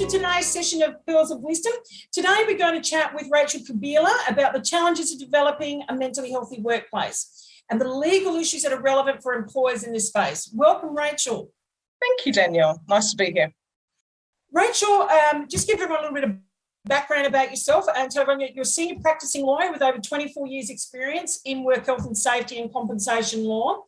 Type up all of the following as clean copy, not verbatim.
today's session of Pearls of Wisdom. Today we're going to chat with Rachel Cubela about the challenges of developing a mentally healthy workplace and the legal issues that are relevant for employers in this space. Welcome, Rachel. Thank you, Danielle. Nice to be here. Rachel, just give everyone a little bit of background about yourself. And so you're a senior practising lawyer with over 24 years experience in work health and safety and compensation law.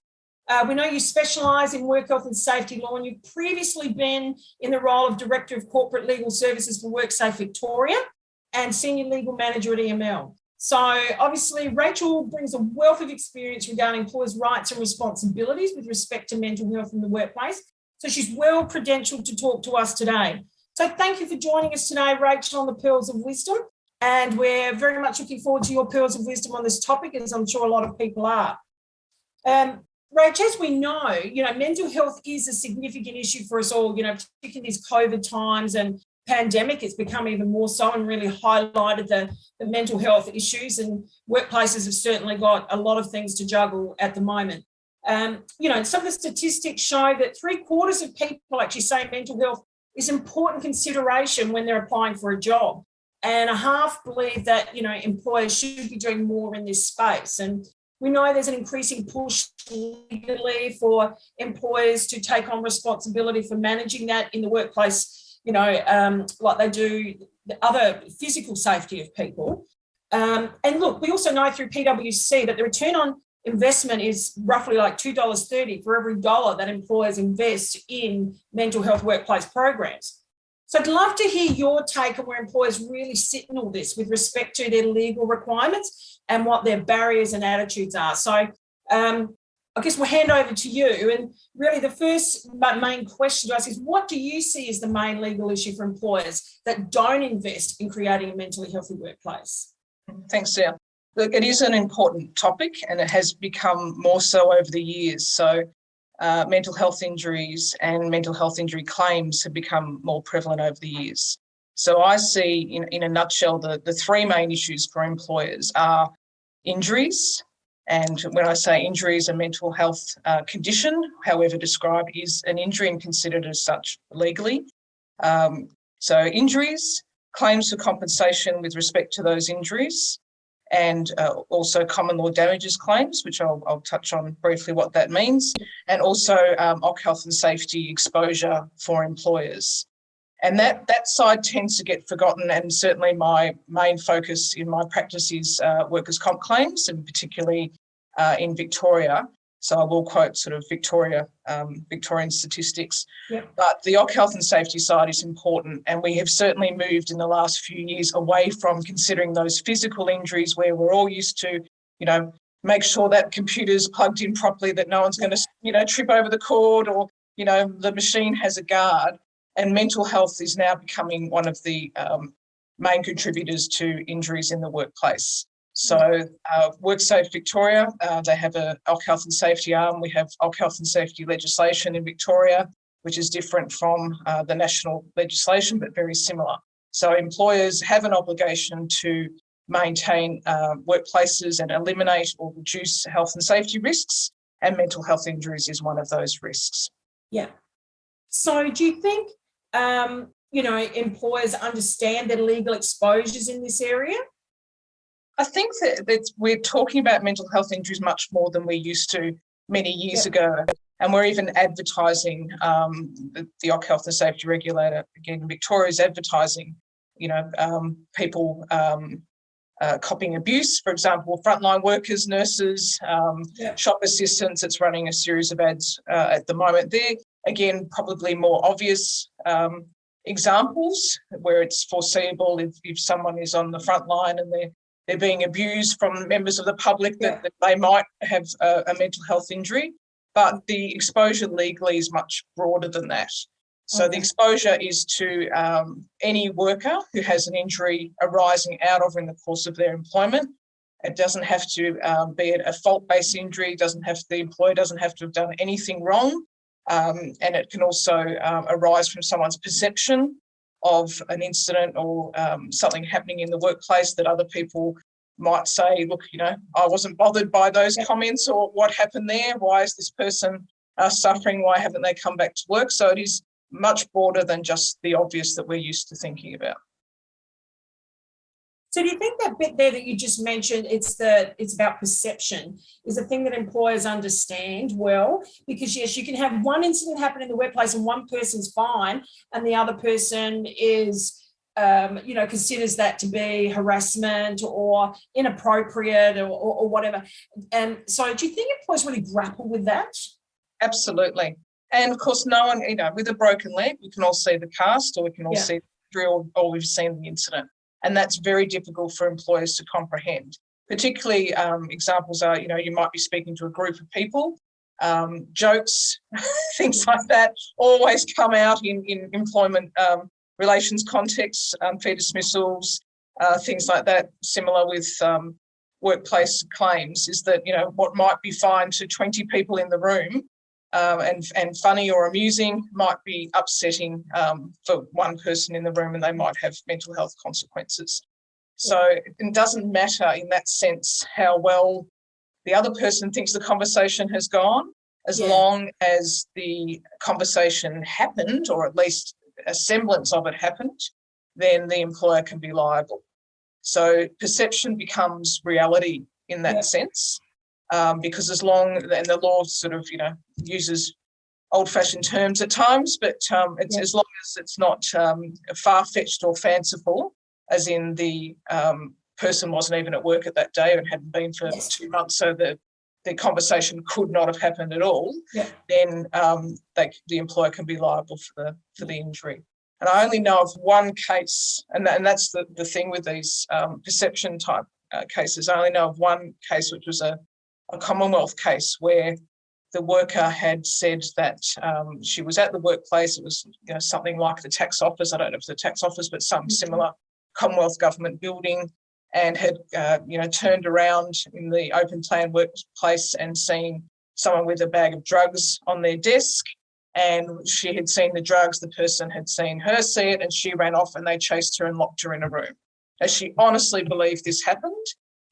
We know you specialise in work health and safety law, and you've previously been in the role of Director of Corporate Legal Services for Worksafe Victoria and Senior Legal Manager at EML. So obviously Rachel brings a wealth of experience regarding employers' rights and responsibilities with respect to mental health in the workplace. So she's well credentialed to talk to us today. So thank you for joining us today, Rachel, on the Pearls of Wisdom. And we're very much looking forward to your Pearls of Wisdom on this topic, as I'm sure a lot of people are. Rach, as we know, mental health is a significant issue for us all, particularly in these COVID times and pandemic. It's become even more so and really highlighted the mental health issues, and workplaces have certainly got a lot of things to juggle at the moment. Some of the statistics show that 3/4 of people actually say mental health is important consideration when they're applying for a job. And a half believe that, employers should be doing more in this space. And we know there's an increasing push legally for employers to take on responsibility for managing that in the workplace, like they do the other physical safety of people. And look, we also know through PwC that the return on investment is roughly like $2.30 for every dollar that employers invest in mental health workplace programs. So I'd love to hear your take on where employers really sit in all this with respect to their legal requirements and what their barriers and attitudes are. So I guess we'll hand over to you. And really the first main question to ask is, what do you see as the main legal issue for employers that don't invest in creating a mentally healthy workplace? Thanks, Sarah. Look, it is an important topic, and it has become more so over the years. So mental health injuries and mental health injury claims have become more prevalent over the years. So I see, in a nutshell, the three main issues for employers are injuries. And when I say injuries, a mental health condition, however described, is an injury and considered as such legally. So injuries, claims for compensation with respect to those injuries, and also common law damages claims, which I'll touch on briefly what that means, and also OC health and safety exposure for employers. And that side tends to get forgotten, and certainly my main focus in my practice is workers' comp claims, and particularly in Victoria. So I will quote sort of Victorian statistics. Yep. But the OC health and safety side is important, and we have certainly moved in the last few years away from considering those physical injuries where we're all used to, make sure that computer's plugged in properly, that no one's going to, trip over the cord, or, the machine has a guard. And mental health is now becoming one of the main contributors to injuries in the workplace. So Worksafe Victoria, they have a OC health and safety arm. We have OC health and safety legislation in Victoria, which is different from the national legislation, but very similar. So employers have an obligation to maintain workplaces and eliminate or reduce health and safety risks, and mental health injuries is one of those risks. Yeah. So do you think, employers understand their legal exposures in this area? I think that we're talking about mental health injuries much more than we used to many years ago. And we're even advertising, the OC health and safety regulator, again, Victoria is advertising, people copying abuse, for example, frontline workers, nurses, shop assistants. It's running a series of ads at the moment. They're, again, probably more obvious examples where it's foreseeable if someone is on the front line and they're being abused from members of the public, that they might have a mental health injury. But the exposure legally is much broader than that. So the exposure is to any worker who has an injury arising out of in the course of their employment. It doesn't have to be a fault-based injury. The employer doesn't have to have done anything wrong. And it can also arise from someone's perception of an incident or something happening in the workplace that other people might say, look, I wasn't bothered by those comments, or what happened there? Why is this person suffering? Why haven't they come back to work? So it is much broader than just the obvious that we're used to thinking about. So do you think that bit there that you just mentioned, it's about perception, is a thing that employers understand well? Because yes, you can have one incident happen in the workplace and one person's fine and the other person is, considers that to be harassment or inappropriate or whatever. And so do you think employers really grapple with that? Absolutely. And of course, no one, with a broken leg, we can all see the cast or we can all see the drill or we've seen the incident. And that's very difficult for employers to comprehend. Particularly examples are, you might be speaking to a group of people, jokes, things like that always come out in employment relations contexts, fee dismissals, things like that. Similar with workplace claims is that, what might be fine to 20 people in the room and funny or amusing might be upsetting for one person in the room and they might have mental health consequences. So it doesn't matter in that sense how well the other person thinks the conversation has gone, as long as the conversation happened, or at least a semblance of it happened, then the employer can be liable. So perception becomes reality in that sense. Because as long, and the law sort of, uses old-fashioned terms at times, but it's as long as it's not far-fetched or fanciful, as in the person wasn't even at work at that day and hadn't been for 2 months, so the conversation could not have happened at all, then the employer can be liable for the injury. And I only know of one case, and that's the thing with these perception type cases. I only know of one case, which was a Commonwealth case where the worker had said that she was at the workplace. It was something like the tax office. I don't know if it's the tax office, but some similar Commonwealth government building, and had turned around in the open plan workplace and seen someone with a bag of drugs on their desk. And she had seen the drugs. The person had seen her see it, and she ran off and they chased her and locked her in a room. As she honestly believed this happened.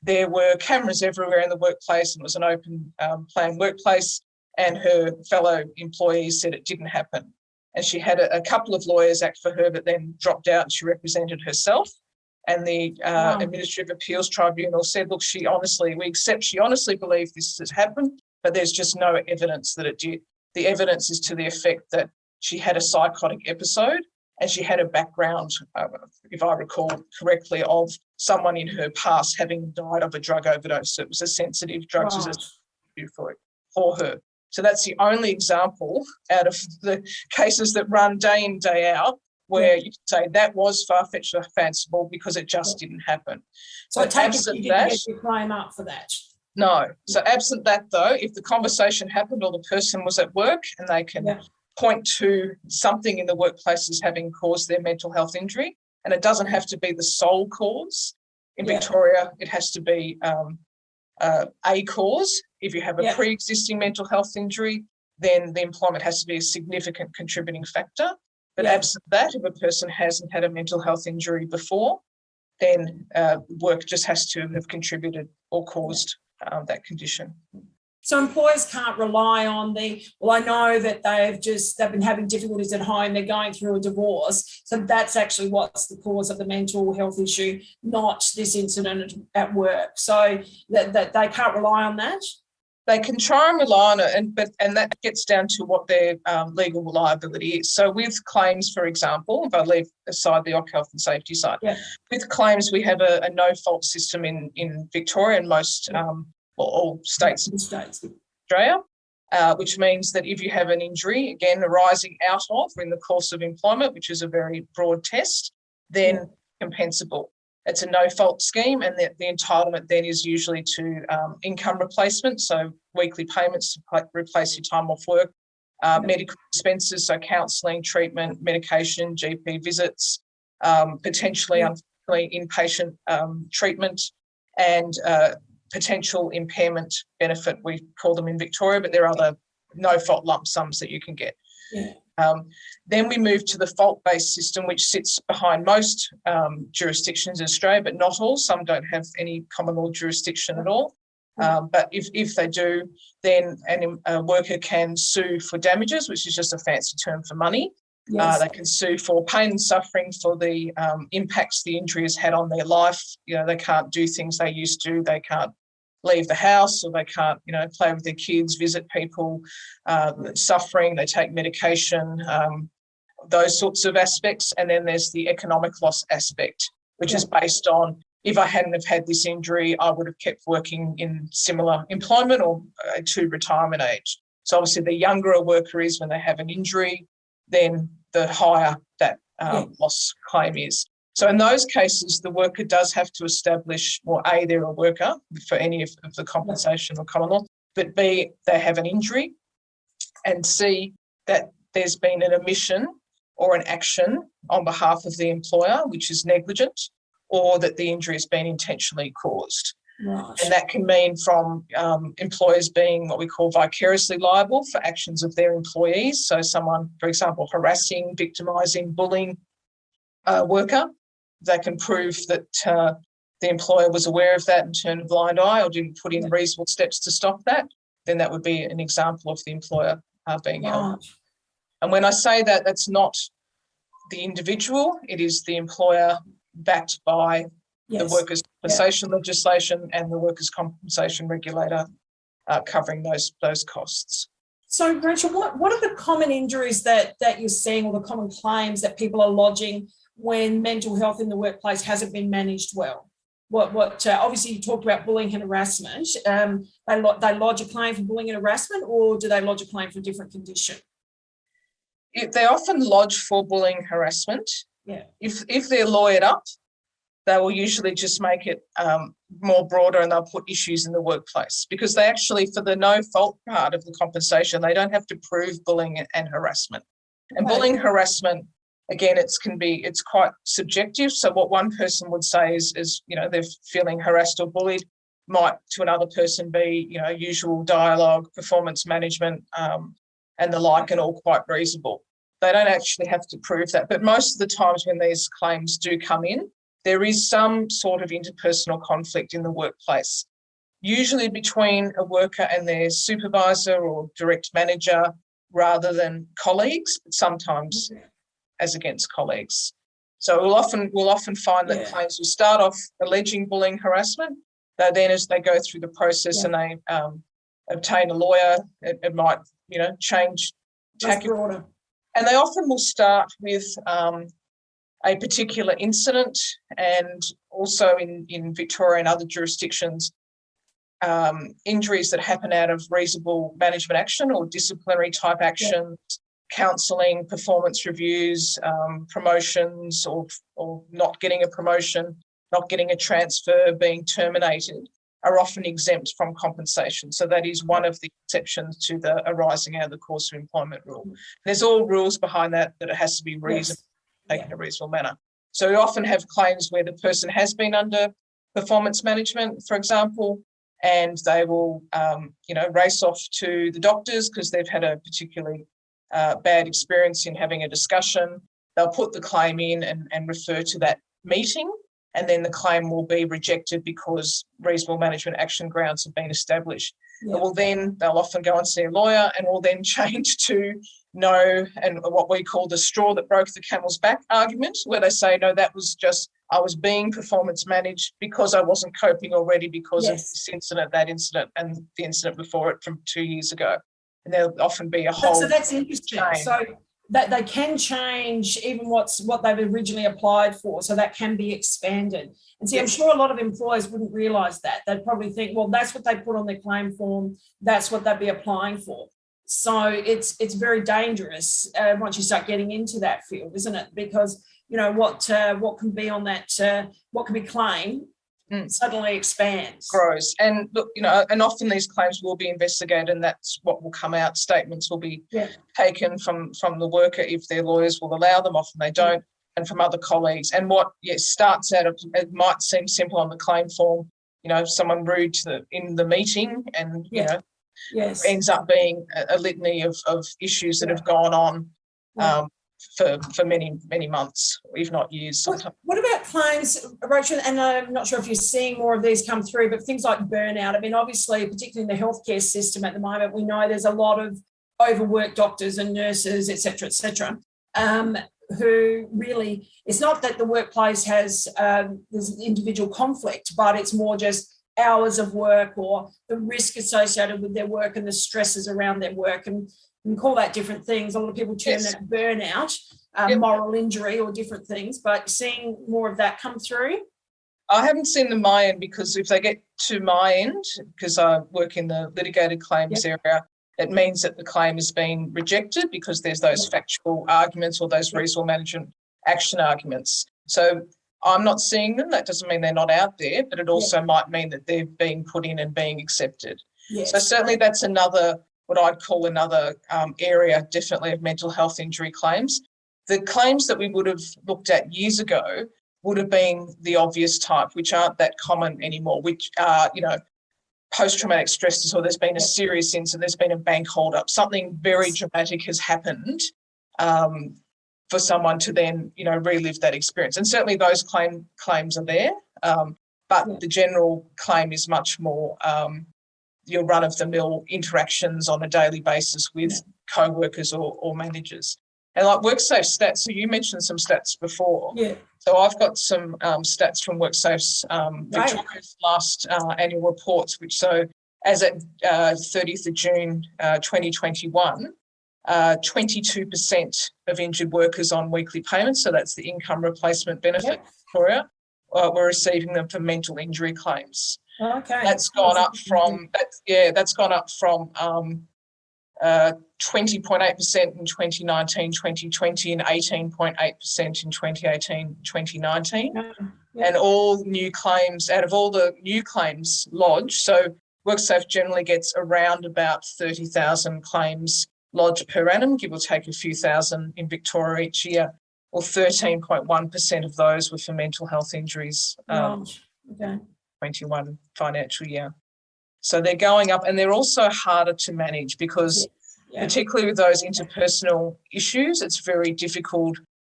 There were cameras everywhere in the workplace, and it was an open plan workplace, and her fellow employees said it didn't happen. And she had a couple of lawyers act for her, but then dropped out and she represented herself. And the Administrative Appeals Tribunal said, look, we accept she honestly believed this has happened, but there's just no evidence that it did. The evidence is to the effect that she had a psychotic episode and she had a background, if I recall correctly, of someone in her past having died of a drug overdose. So it was a sensitive drug for her. So that's the only example out of the cases that run day in, day out, where you can say that was far-fetched or fanciful because it just didn't happen. So absent you didn't get your claim up for that? No. So absent that, though, if the conversation happened or the person was at work and they can point to something in the workplace as having caused their mental health injury, and it doesn't have to be the sole cause. In Victoria, it has to be a cause. If you have a pre-existing mental health injury, then the employment has to be a significant contributing factor. But absent that, if a person hasn't had a mental health injury before, then work just has to have contributed or caused that condition. So employers can't rely on I know that they've been having difficulties at home, they're going through a divorce. So that's actually what's the cause of the mental health issue, not this incident at work. So that they can't rely on that? They can try and rely on it, and that gets down to what their legal liability is. So with claims, for example, if I leave aside the occupational health and safety side, with claims we have a no-fault system in Victoria and most all states in Australia, which means that if you have an injury, again, arising out of or in the course of employment, which is a very broad test, then compensable. It's a no-fault scheme, and the entitlement then is usually to income replacement, so weekly payments to replace your time off work, medical expenses, so counselling, treatment, medication, GP visits, potentially, unfortunately, inpatient treatment, and potential impairment benefit, we call them in Victoria, but there are other no-fault lump sums that you can get. Then we move to the fault-based system, which sits behind most jurisdictions in Australia, but not all. Some don't have any common law jurisdiction at all. But if they do, then a worker can sue for damages, which is just a fancy term for money. Yes. They can sue for pain and suffering for the impacts the injury has had on their life. They can't do things they used to. They can't leave the house, or they can't, play with their kids, visit people suffering. They take medication, those sorts of aspects. And then there's the economic loss aspect, which is based on, if I hadn't have had this injury, I would have kept working in similar employment or to retirement age. So obviously the younger a worker is when they have an injury, then the higher that loss claim is. So in those cases, the worker does have to establish, well, A, they're a worker for any of the compensation or common law, but B, they have an injury, and C, that there's been an omission or an action on behalf of the employer, which is negligent, or that the injury has been intentionally caused. Right. And that can mean from employers being what we call vicariously liable for actions of their employees. So someone, for example, harassing, victimising, bullying a worker, they can prove that the employer was aware of that and turned a blind eye or didn't put in reasonable steps to stop that. Then that would be an example of the employer being held. And when I say that, that's not the individual, it is the employer backed by the workers' compensation legislation and the workers' compensation regulator covering those costs. So, Rachel, what are the common injuries that you're seeing, or the common claims that people are lodging when mental health in the workplace hasn't been managed well? Obviously you talked about bullying and harassment. They lodge a claim for bullying and harassment, or do they lodge a claim for a different condition? They often lodge for bullying harassment. Yeah. If they're lawyered up, they will usually just make it more broader, and they'll put issues in the workplace, because they actually, for the no fault part of the compensation, they don't have to prove bullying and harassment. And bullying harassment, again, it's quite subjective. So what one person would say is they're feeling harassed or bullied, might to another person be usual dialogue, performance management, and the like, and all quite reasonable. They don't actually have to prove that. But most of the times when these claims do come in, there is some sort of interpersonal conflict in the workplace, usually between a worker and their supervisor or direct manager rather than colleagues, but sometimes as against colleagues. So we'll often find that claims will start off alleging bullying harassment. Then as they go through the process and they obtain a lawyer, it might change tack. And they often will start with a particular incident, and also in Victoria and other jurisdictions, injuries that happen out of reasonable management action or disciplinary type actions, counselling, performance reviews, promotions, or not getting a promotion, not getting a transfer, being terminated, are often exempt from compensation. So that is one of the exceptions to the arising out of the course of employment rule. There's all rules behind that it has to be reasonable, taken in a reasonable manner. So we often have claims where the person has been under performance management, for example, and they will, race off to the doctors because they've had a particularly bad experience in having a discussion. They'll put the claim in and refer to that meeting, and then the claim will be rejected because reasonable management action grounds have been established. They'll often go and see a lawyer, and will then change to no, and what we call the straw that broke the camel's back argument, where they say, no, that was just, I was being performance managed because I wasn't coping already because of this incident, that incident, and the incident before it from 2 years ago. And there'll often be a whole... So that's interesting. Chain. So that they can change even what they've originally applied for, so that can be expanded. And see, I'm sure a lot of employers wouldn't realise that. They'd probably think, well, that's what they put on their claim form, that's what they'd be applying for. So it's very dangerous once you start getting into that field, isn't it? Because what can be on that, what can be claimed suddenly expands, grows, and look, and often these claims will be investigated, and that's what will come out. Statements will be taken from the worker if their lawyers will allow them. Often they don't, and from other colleagues. And what starts out, it might seem simple on the claim form. Someone rude in the meeting, and ends up being a litany of issues that have gone on for many, many months, if not years sometimes. What about claims, Rachel, and I'm not sure if you're seeing more of these come through, but things like burnout. I mean, obviously, particularly in the healthcare system at the moment, we know there's a lot of overworked doctors and nurses, et cetera, et cetera. who really, it's not that the workplace has there's individual conflict, but it's more just hours of work or the risk associated with their work and the stresses around their work. And we call that different things. A lot of people term that burnout, moral injury or different things, but seeing more of that come through. I haven't seen the my end, because if they get to my end, because I work in the litigated claims area, it means that the claim has been rejected because there's those factual arguments or those resource management action arguments. So I'm not seeing them. That doesn't mean they're not out there, but it also might mean that they're being put in and being accepted. Yes. So certainly that's another, what I'd call another area definitely of mental health injury claims. The claims that we would have looked at years ago would have been the obvious type, which aren't that common anymore, which are, post-traumatic stress disorder. There's been a serious incident, there's been a bank hold-up, something very dramatic has happened for someone to then, relive that experience. And certainly those claims are there, but the general claim is much more your run-of-the-mill interactions on a daily basis with co-workers or managers. And like Worksafe stats, so you mentioned some stats before. Yeah. So I've got some stats from Worksafe's Victoria's last annual reports, which so as at 30th of June 2021, 22% of injured workers on weekly payments, so that's the income replacement benefit, Victoria, were receiving them for mental injury claims. Okay. That's gone up from 20.8% in 2019, 2020 and 18.8% in 2018, 2019. And all new claims, out of all the new claims lodged, so Worksafe generally gets around about 30,000 claims lodged per annum, give or take a few thousand in Victoria each year, or 13.1% of those were for mental health injuries. 21 financial year. So they're going up, and they're also harder to manage because particularly with those interpersonal issues, it's very difficult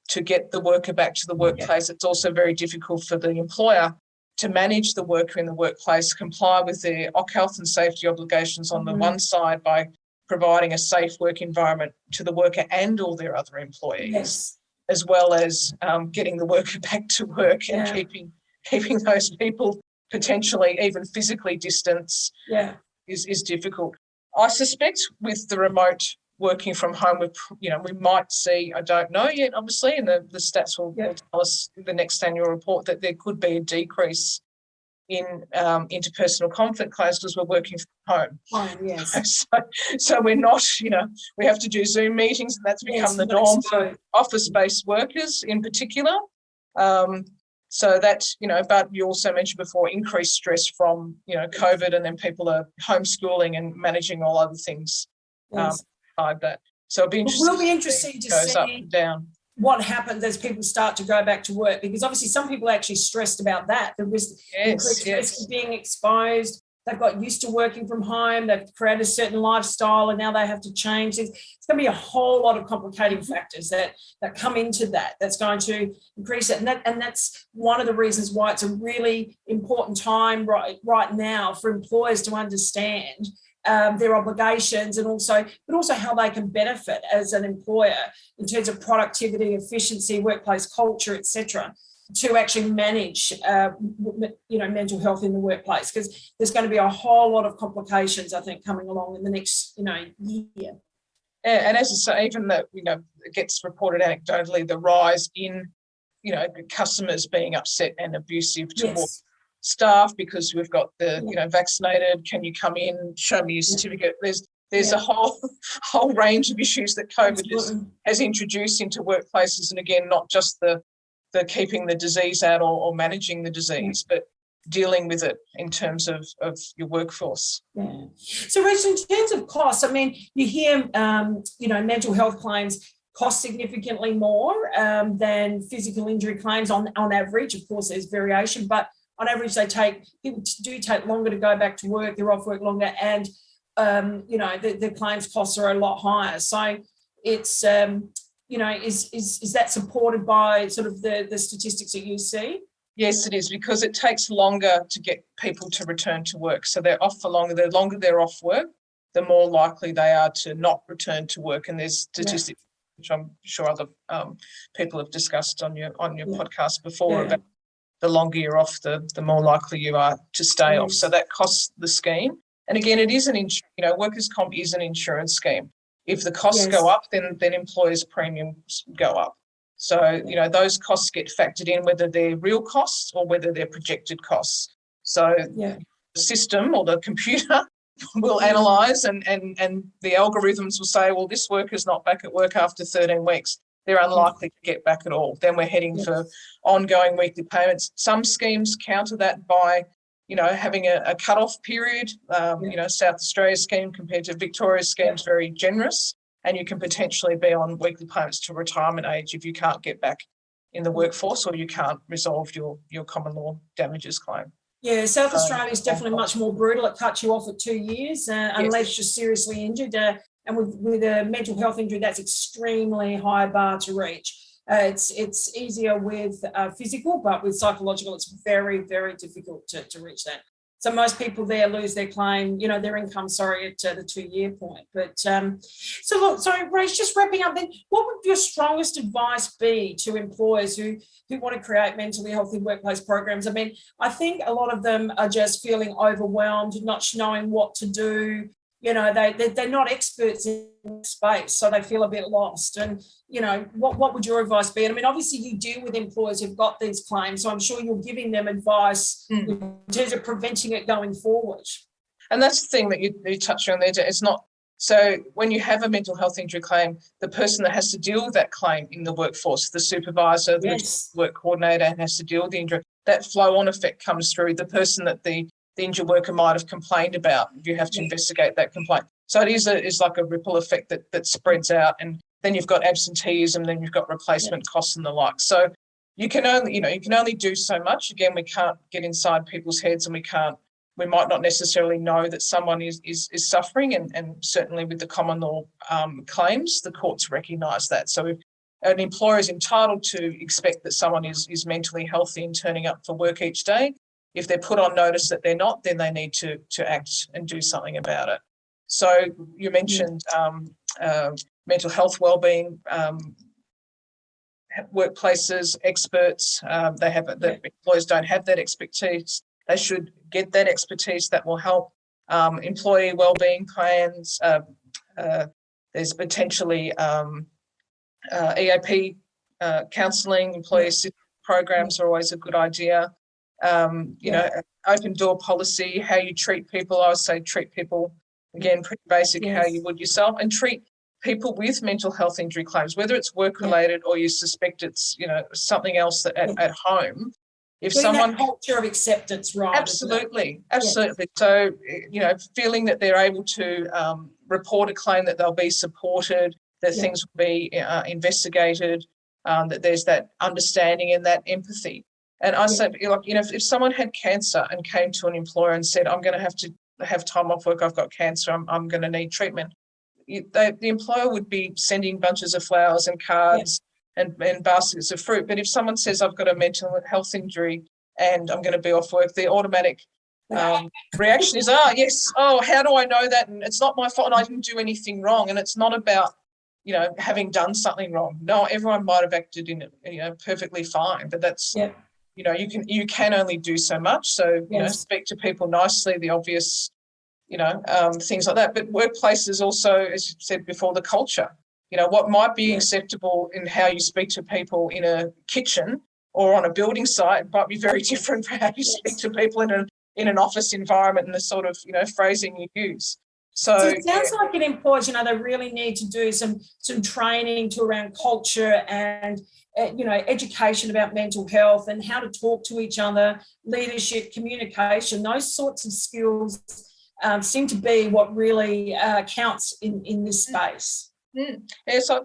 to get the worker back to the workplace. It's also very difficult for the employer to manage the worker in the workplace, comply with their health and safety obligations on the one side by providing a safe work environment to the worker and all their other employees, as well as getting the worker back to work and keeping those people potentially even physically distanced is difficult. I suspect with the remote working from home, we might see, I don't know yet, obviously, and the stats will tell us in the next annual report that there could be a decrease in interpersonal conflict claims because we're working from home. So we're not, we have to do Zoom meetings, and that's become the norm for office-based workers in particular. So that, but you also mentioned before increased stress from, COVID, and then people are homeschooling and managing all other things beside that. So it'll be interesting. It will be interesting to see up and down. What happens as people start to go back to work, because obviously some people are actually stressed about that, the increased risk of being exposed. They've got used to working from home, they've created a certain lifestyle, and now they have to change. It's going to be a whole lot of complicating factors that come into that's going to increase it. And that's one of the reasons why it's a really important time right now for employers to understand their obligations but also how they can benefit as an employer in terms of productivity, efficiency, workplace culture, etc., to actually manage, mental health in the workplace, because there's going to be a whole lot of complications, I think, coming along in the next, year. Yeah, and as I say, even that, it gets reported anecdotally, the rise in, customers being upset and abusive towards staff because we've got the, vaccinated, can you come in, show me your certificate. There's a whole range of issues that COVID has introduced into workplaces, and again, not just the keeping the disease out or managing the disease, but dealing with it in terms of your workforce. Yeah. So, Rachel, in terms of costs, I mean, you hear, mental health claims cost significantly more than physical injury claims on average. Of course, there's variation, but on average, people do take longer to go back to work. They're off work longer, and the claims costs are a lot higher. So it's is that supported by sort of the statistics that you see? Yes, it is, because it takes longer to get people to return to work. So they're off for longer. The longer they're off work, the more likely they are to not return to work. And there's statistics which I'm sure other people have discussed on your podcast before, Yeah. about the longer you're off, the more likely you are to stay off. So that costs the scheme. And again, it is workers' comp is an insurance scheme. If the costs go up, then employers' premiums go up. So, those costs get factored in, whether they're real costs or whether they're projected costs. So the system or the computer will analyse and the algorithms will say, well, this worker's not back at work after 13 weeks. They're unlikely to get back at all. Then we're heading for ongoing weekly payments. Some schemes counter that by, having a cut-off period. South Australia's scheme compared to Victoria's scheme is very generous, and you can potentially be on weekly payments to retirement age if you can't get back in the workforce or you can't resolve your common law damages claim. Yeah, South Australia is definitely much more brutal. It cuts you off at 2 years unless you're seriously injured. And with a mental health injury, that's extremely high bar to reach. It's easier with physical, but with psychological, it's very, very difficult to reach that. So most people there lose their claim, their income, at the 2 year point. But so Rach, just wrapping up then, what would your strongest advice be to employers who want to create mentally healthy workplace programs? I mean, I think a lot of them are just feeling overwhelmed, not knowing what to do. They're not experts in space, so they feel a bit lost. And, what would your advice be? And I mean, obviously you deal with employers who've got these claims, so I'm sure you're giving them advice in terms of preventing it going forward. And that's the thing that you touched on there. It's not, so when you have a mental health injury claim, the person that has to deal with that claim in the workforce, the supervisor, the work coordinator, and has to deal with the injury, that flow-on effect comes through. The person that the injured worker might have complained about, you have to investigate that complaint. So it is like a ripple effect that spreads out, and then you've got absenteeism, then you've got replacement costs and the like. So you can only do so much. Again, we can't get inside people's heads, and we might not necessarily know that someone is suffering, and certainly with the common law claims, the courts recognise that. So if an employer is entitled to expect that someone is mentally healthy and turning up for work each day. If they're put on notice that they're not, then they need to act and do something about it. So you mentioned mental health wellbeing, workplaces, experts. The employers don't have that expertise. They should get that expertise. That will help. Employee wellbeing plans. There's potentially EAP counselling. Employee assistance programs are always a good idea. Open door policy, how you treat people. I would say treat people, again, pretty basic, how you would yourself, and treat people with mental health injury claims, whether it's work-related or you suspect it's, something else at home. If someone, that culture of acceptance, right? Absolutely. So, feeling that they're able to report a claim, that they'll be supported, that things will be investigated, that there's that understanding and that empathy. And I say, if someone had cancer and came to an employer and said, I'm going to have time off work, I've got cancer, I'm going to need treatment, the employer would be sending bunches of flowers and cards and baskets of fruit. But if someone says, I've got a mental health injury and I'm going to be off work, the automatic reaction is, how do I know that? And it's not my fault and I didn't do anything wrong. And it's not about, having done something wrong. No, everyone might have acted in it, perfectly fine, but that's... you can only do so much. So, speak to people nicely, the obvious, things like that. But workplaces also, as you said before, the culture, what might be acceptable in how you speak to people in a kitchen or on a building site might be very different from how you speak to people in an office environment and the sort of, phrasing you use. So it sounds like in employers, they really need to do some training around culture and education about mental health and how to talk to each other, leadership, communication, those sorts of skills seem to be what really counts in this space. Yeah, so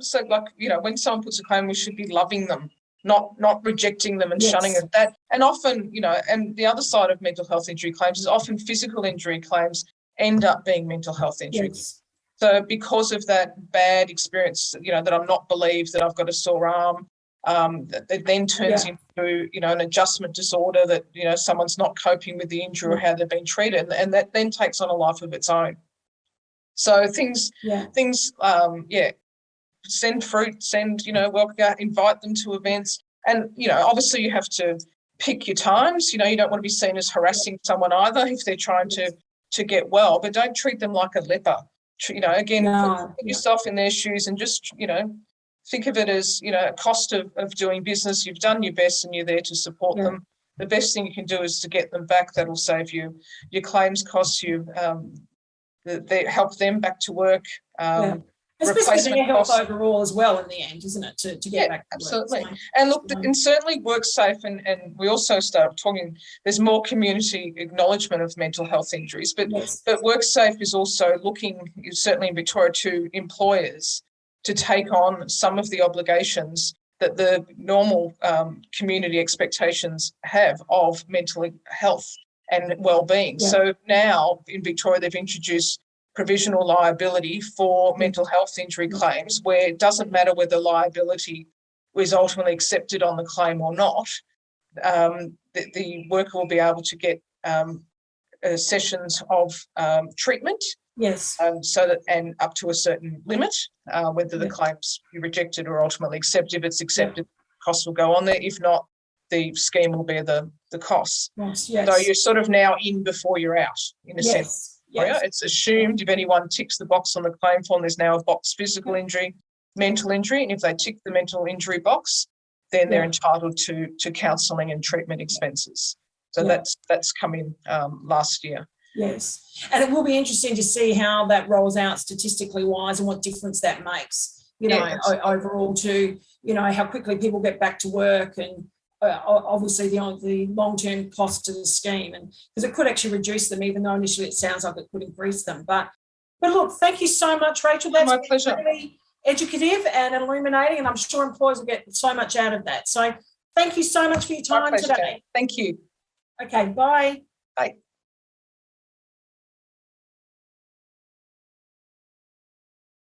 when someone puts a claim, we should be loving them, not rejecting them and shunning them. That, and often, and the other side of mental health injury claims is often physical injury claims end up being mental health injuries. So because of that bad experience, that I'm not believed, that I've got a sore arm, that then turns into, an adjustment disorder, that, someone's not coping with the injury or how they've been treated, and that then takes on a life of its own. So things, send fruit, welcome out, invite them to events. And, obviously you have to pick your times. You don't want to be seen as harassing someone either if they're trying to get well, but don't treat them like a leper. Again, put yourself in their shoes and just, think of it as, a cost of doing business. You've done your best and you're there to support them. The best thing you can do is to get them back. That'll save you your claims costs, you they help them back to work. Especially their health overall as well in the end, isn't it, to get back to absolutely. work. And look, and certainly Worksafe, and we also start talking, there's more community acknowledgement of mental health injuries, but Worksafe is also looking, certainly in Victoria, to employers to take on some of the obligations that the normal community expectations have of mental health and well-being. So now in Victoria, they've introduced provisional liability for mental health injury claims, where it doesn't matter whether liability was ultimately accepted on the claim or not. The worker will be able to get sessions of treatment. Yes. So that, and up to a certain limit, whether the claims be rejected or ultimately accepted. If it's accepted, costs will go on there. If not, the scheme will bear the costs. Yes. So you're sort of now in before you're out, in a sense. Yes. It's assumed if anyone ticks the box on the claim form, there's now a box physical injury, mental injury, and if they tick the mental injury box, then they're entitled to counselling and treatment expenses. So that's come in last year. Yes, and it will be interesting to see how that rolls out statistically wise and what difference that makes, overall to, how quickly people get back to work and obviously the long-term cost to the scheme, and because it could actually reduce them, even though initially it sounds like it could increase them. But look, thank you so much, Rachel. That's my pleasure. Really educative and illuminating, and I'm sure employers will get so much out of that. So thank you so much for your time today. Thank you. Okay, bye. Bye.